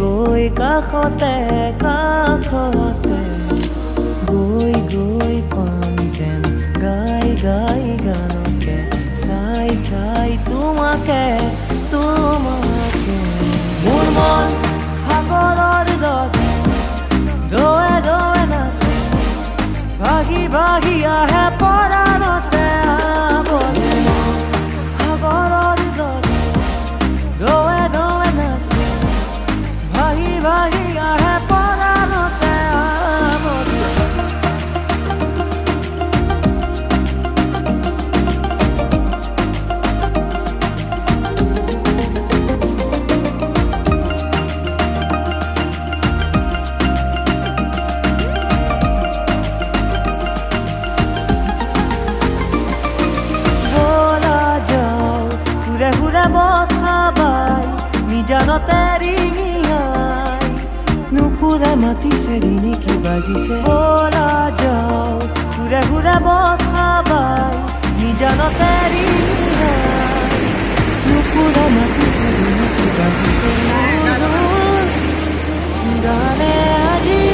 গৈ কাষতে কাষতে গৈ গৈ পাম যেন গাই গাই গানকে চাই চাই তোমাকে তোমাকে মোৰ মন সাগৰৰ দৰে দোৱে দোৱে নাচে ভাগি ভাগি আহে পৰাণতে আৱৰে সাগৰৰ দৰে দোৱে দোৱে নাচে ভাগি ভাগি আহে পৰাণতে আৱৰে জানতে ৰিঙিয়াই নুপুৰে মাতিছে ৰিণি কি বাজিছে বলা যাও ঘূৰে ঘূৰে বঠা বাই নিজানতে ৰিঙিয়াই নুপুৰে মাতিছে ৰিণি কি বাজিছে গানে আজি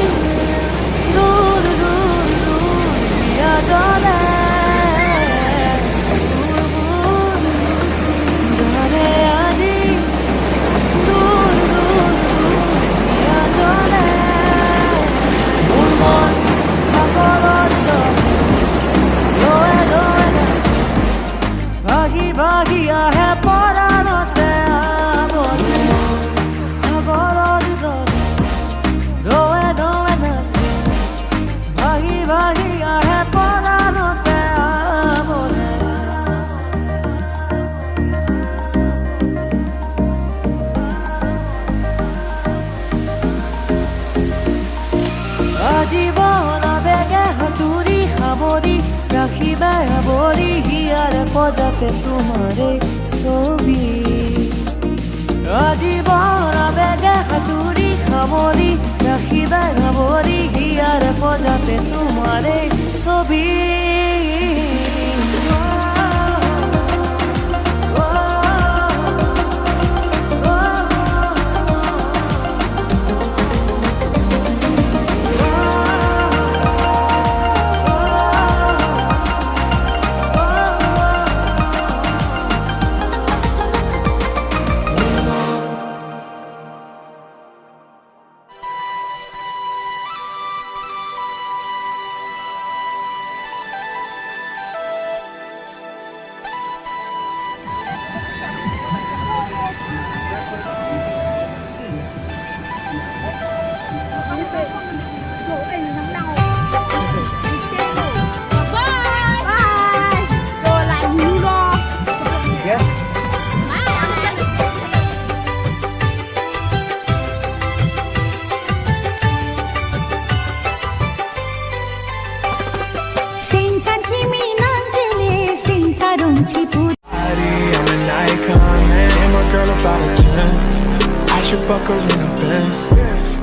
দূৰ দূৰ দূৰ বিয়া জলে গানে আজি ভাগি ভাগি আহে পৰাণতে আৱৰে সাগৰৰ দৰে দোৱে দোৱে নাচে ভাগি ভাগি আহে পৰাণতে আৱৰে আজীৱন আবেগে হাতুৰি সাৱৰি ৰাখিবা আৱৰি হিয়াৰে পদাতে তোমাৰে ছবি আজীৱন আবেগে হাতুৰি সাৱৰি ৰাখিবা আৱৰি হিয়াৰে পদাতে তোমাৰে ছবি I'm an icon, man. And my girl about a 10. I should fuck her in the Benz.